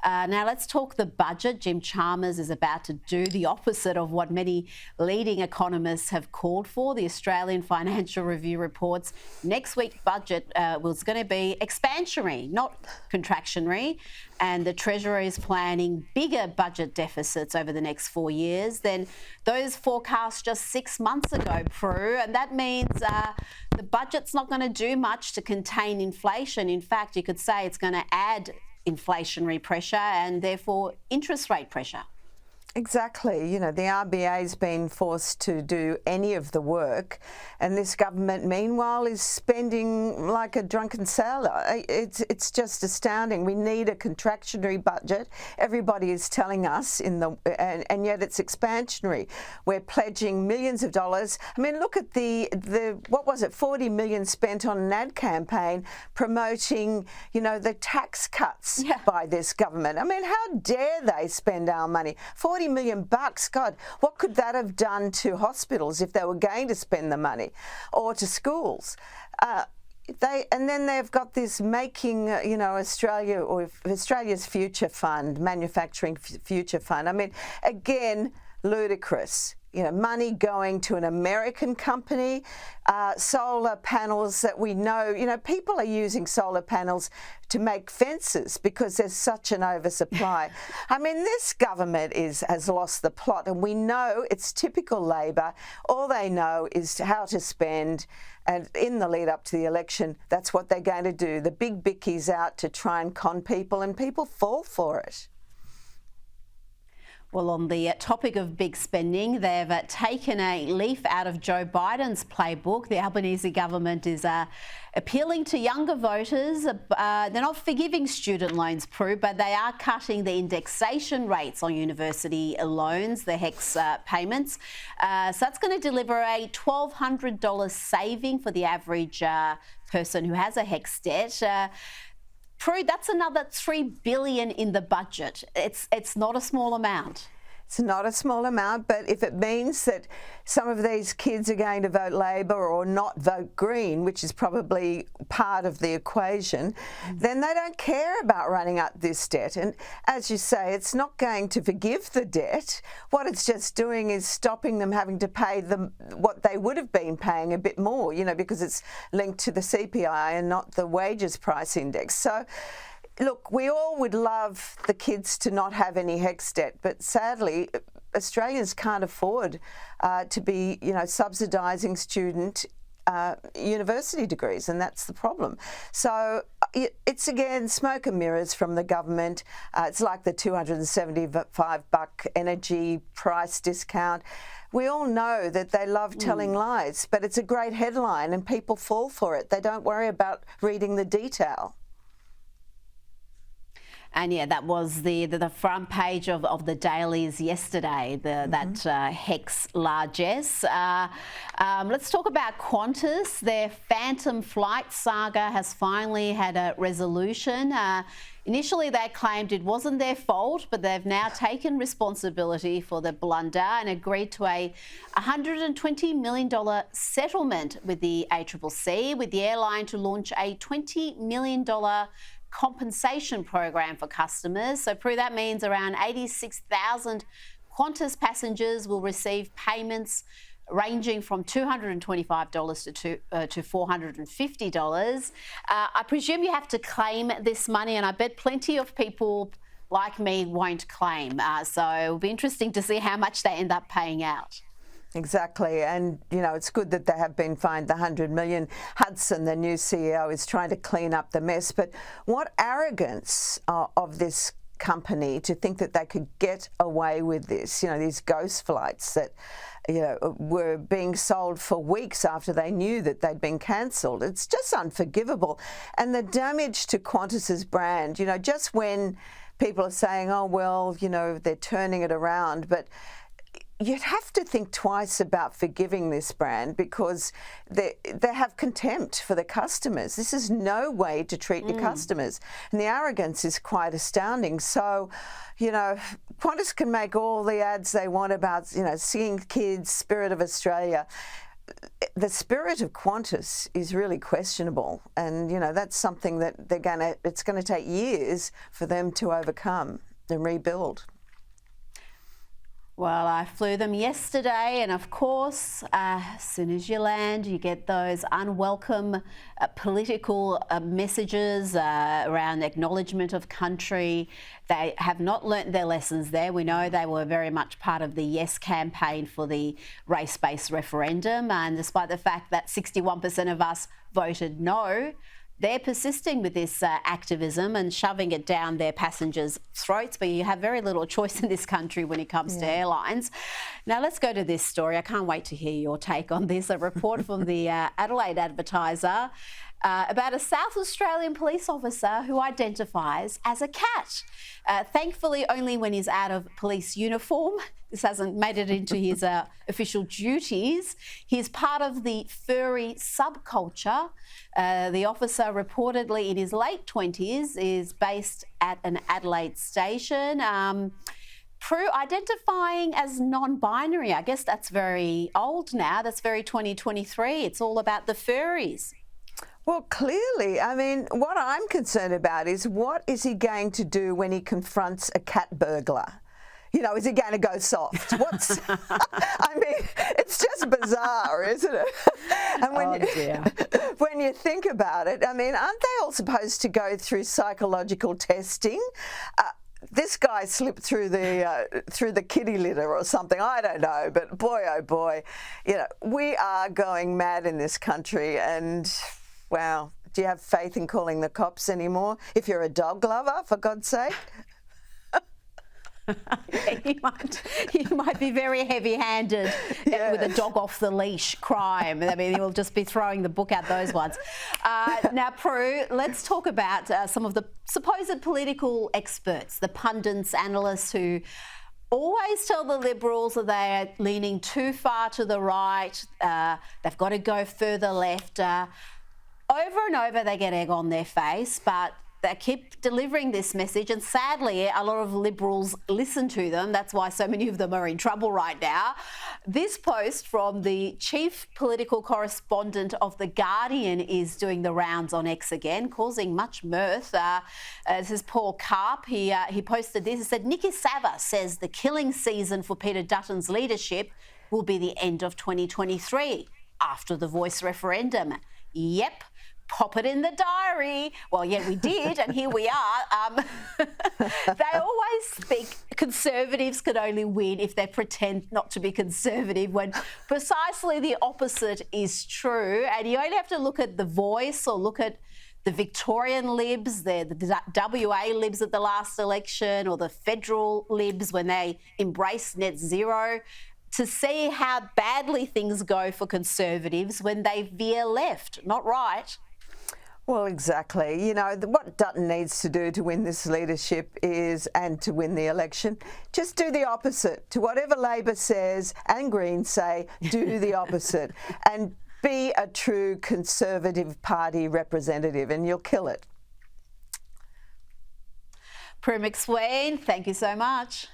Now let's talk the budget. Jim Chalmers is about to do the opposite of what many leading economists have called for. The Australian Financial Review reports next week's budget was going to be expansionary, not contractionary. And the Treasury is planning bigger budget deficits over the next 4 years than those forecast just 6 months ago, Prue. And that means the budget's not going to do much to contain inflation. In fact, you could say it's going to add inflationary pressure and therefore interest rate pressure. Exactly. You know, the RBA's been forced to do any of the work, and this government, meanwhile, is spending like a drunken sailor. It's just astounding. We need a contractionary budget. Everybody is telling us and yet it's expansionary. We're pledging millions of dollars. I mean, look at the what was it, 40 million spent on an ad campaign promoting, you know, the tax cuts by this government. I mean, how dare they spend our money? 40 million bucks, God, what could that have done to hospitals if they were going to spend the money, or to schools? And then they've got this making, you know, Australia's future fund, manufacturing future fund. I mean, again, ludicrous. You know, money going to an American company, solar panels that we know, you know, people are using solar panels to make fences because there's such an oversupply. I mean, this government has lost the plot, and we know it's typical Labor. All they know is how to spend, and in the lead up to the election, that's what they're going to do. The big bicky's out to try and con people, and people fall for it. Well, on the topic of big spending, they've taken a leaf out of Joe Biden's playbook. The Albanese government is appealing to younger voters. They're not forgiving student loans, Prue, but they are cutting the indexation rates on university loans, the HECS payments. So that's going to deliver a $1,200 saving for the average person who has a HECS debt. Prue, that's another $3 billion in the budget. It's not a small amount. It's not a small amount, but if it means that some of these kids are going to vote Labor or not vote Green, which is probably part of the equation, then they don't care about running up this debt. And as you say, it's not going to forgive the debt. What it's just doing is stopping them having to pay them what they would have been paying a bit more, you know, because it's linked to the CPI and not the wages price index. So, look, we all would love the kids to not have any HECS debt, but sadly, Australians can't afford to be, you know, subsidising student university degrees, and that's the problem. So it's again smoke and mirrors from the government. It's like the $275 energy price discount. We all know that they love telling lies, but it's a great headline and people fall for it. They don't worry about reading the detail. And yeah, that was the front page of the dailies yesterday, that HECS largesse. Let's talk about Qantas. Their Phantom flight saga has finally had a resolution. Initially, they claimed it wasn't their fault, but they've now taken responsibility for the blunder and agreed to a $120 million settlement with the ACCC, with the airline to launch a $20 million compensation program for customers. So, Prue, that means around 86,000 Qantas passengers will receive payments ranging from $225 to $450. I presume you have to claim this money, and I bet plenty of people like me won't claim. So it'll be interesting to see how much they end up paying out. Exactly, and you know, it's good that they have been fined the $100 million. Hudson, the new CEO, is trying to clean up the mess, but what arrogance of this company to think that they could get away with this, you know, these ghost flights that, you know, were being sold for weeks after they knew that they'd been cancelled. It's just unforgivable. And the damage to Qantas's brand, you know, just when people are saying, oh, well, you know, they're turning it around, but you'd have to think twice about forgiving this brand because they have contempt for the customers. This is no way to treat your customers. And the arrogance is quite astounding. So, you know, Qantas can make all the ads they want about, you know, seeing kids, Spirit of Australia. the spirit of Qantas is really questionable, and that's something that it's going to take years for them to overcome and rebuild. Well, I flew them yesterday, and of course, as soon as you land, you get those unwelcome political messages around acknowledgement of country. They have not learnt their lessons there. We know they were very much part of the Yes campaign for the race-based referendum, and despite the fact that 61% of us voted no, they're persisting with this activism and shoving it down their passengers' throats, but you have very little choice in this country when it comes to airlines. Now, let's go to this story. I can't wait to hear your take on this. A report from the Adelaide Advertiser about a South Australian police officer who identifies as a cat. Thankfully, only when he's out of police uniform. This hasn't made it into his official duties. He's part of the furry subculture. The officer, reportedly in his late 20s, is based at an Adelaide station. Prue, identifying as non-binary, I guess that's very old now. That's very 2023. It's all about the furries. Well, clearly, I mean, what I'm concerned about is what is he going to do when he confronts a cat burglar? Is he going to go soft? I mean, it's just bizarre, isn't it? And when you think about it, I mean, aren't they all supposed to go through psychological testing? This guy slipped through the kitty litter or something. I don't know, but boy, oh boy, we are going mad in this country, and wow, do you have faith in calling the cops anymore? If you're a dog lover, for God's sake. You might be very heavy-handed with a dog off the leash crime. I mean, you'll just be throwing the book out those ones. Now, Prue, let's talk about some of the supposed political experts, the pundits, analysts who always tell the Liberals that they're leaning too far to the right. They've got to go further left. Over and over, they get egg on their face, but they keep delivering this message, and sadly, a lot of Liberals listen to them. That's why so many of them are in trouble right now. This post from the chief political correspondent of The Guardian is doing the rounds on X again, causing much mirth. This is Paul Karp. He posted this. He said, Nikki Sava says the killing season for Peter Dutton's leadership will be the end of 2023 after the Voice referendum. Yep. Pop it in the diary. Well, yeah, we did, and here we are. They always speak Conservatives could only win if they pretend not to be conservative, when precisely the opposite is true. And you only have to look at The Voice or look at the Victorian Libs, the WA Libs at the last election, or the federal Libs when they embraced net zero, to see how badly things go for Conservatives when they veer left, not right. Well, exactly. What Dutton needs to do to win this leadership and to win the election, just do the opposite. To whatever Labor says and Greens say, do the opposite. And be a true Conservative Party representative, and you'll kill it. Prue McSween, thank you so much.